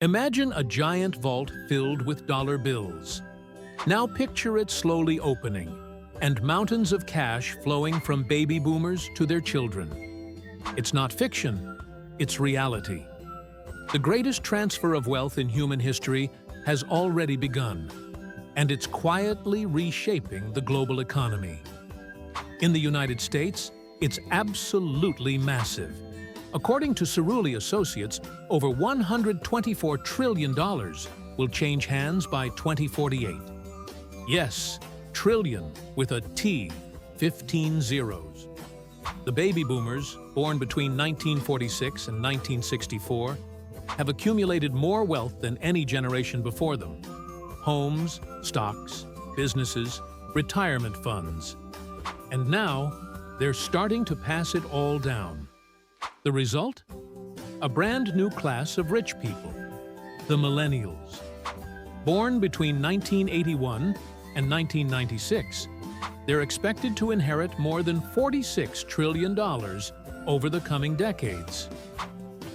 Imagine a giant vault filled with dollar bills. Now picture it slowly opening, and mountains of cash flowing from baby boomers to their children. It's not fiction, it's reality. The greatest transfer of wealth in human history has already begun, and it's quietly reshaping the global economy. In the United States, it's absolutely massive. According to Cerulli Associates, over $124 trillion will change hands by 2048. Yes, trillion with a T, 15 zeros. The baby boomers, born between 1946 and 1964, have accumulated more wealth than any generation before them. Homes, stocks, businesses, retirement funds. And now, they're starting to pass it all down. The result? A brand new class of rich people, the Millennials. Born between 1981 and 1996, they're expected to inherit more than $46 trillion over the coming decades.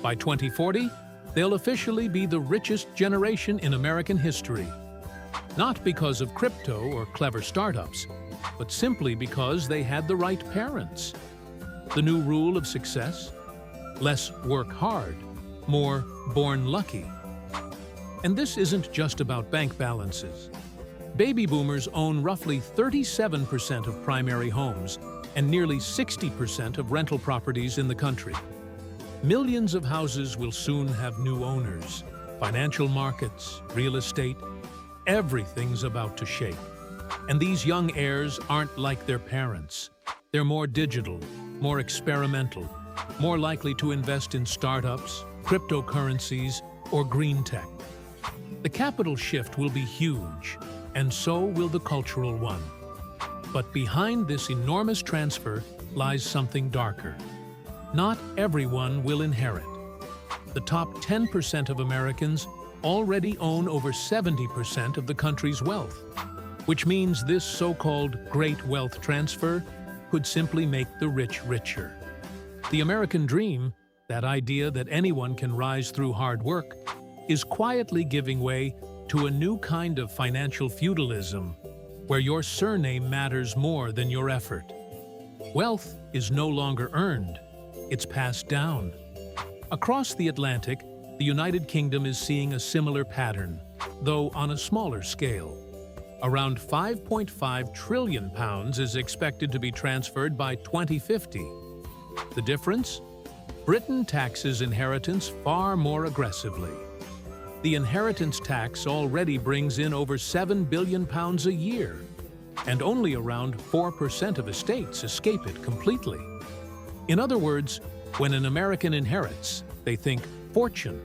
By 2040, they'll officially be the richest generation in American history. Not because of crypto or clever startups, but simply because they had the right parents. The new rule of success? Less work hard, more born lucky. And this isn't just about bank balances. Baby boomers own roughly 37% of primary homes and nearly 60% of rental properties in the country. Millions of houses will soon have new owners. Financial markets, real estate, everything's about to shake. And these young heirs aren't like their parents. They're more digital, more experimental, more likely to invest in startups, cryptocurrencies, or green tech. The capital shift will be huge, and so will the cultural one. But behind this enormous transfer lies something darker. Not everyone will inherit. The top 10% of Americans already own over 70% of the country's wealth, which means this so-called great wealth transfer could simply make the rich richer. The American dream, that idea that anyone can rise through hard work, is quietly giving way to a new kind of financial feudalism, where your surname matters more than your effort. Wealth is no longer earned, it's passed down. Across the Atlantic, the United Kingdom is seeing a similar pattern, though on a smaller scale. Around £5.5 trillion is expected to be transferred by 2050. The difference? Britain taxes inheritance far more aggressively. The inheritance tax already brings in over £7 billion a year, and only around 4% of estates escape it completely. In other words, when an American inherits, they think fortune.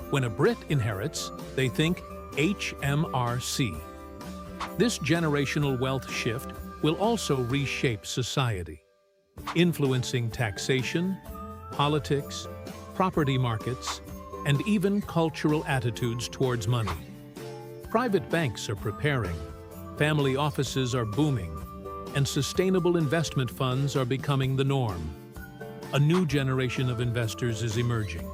When a Brit inherits, they think HMRC. This generational wealth shift will also reshape society, influencing taxation, politics, property markets, and even cultural attitudes towards money. Private banks are preparing, family offices are booming, and sustainable investment funds are becoming the norm. A new generation of investors is emerging,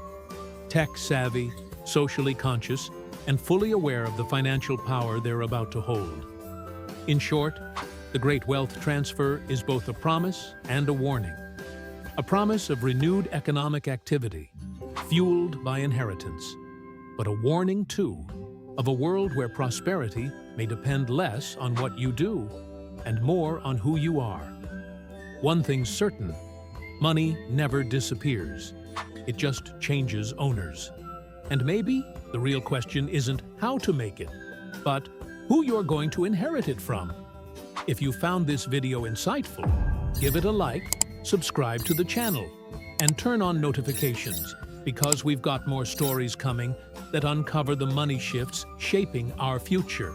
tech-savvy, socially conscious, and fully aware of the financial power they're about to hold. In short, the great wealth transfer is both a promise and a warning. A promise of renewed economic activity, fueled by inheritance, but a warning, too, of a world where prosperity may depend less on what you do and more on who you are. One thing's certain, money never disappears. It just changes owners. And maybe the real question isn't how to make it, but who you're going to inherit it from. If you found this video insightful, give it a like, subscribe to the channel, and turn on notifications, because we've got more stories coming that uncover the money shifts shaping our future.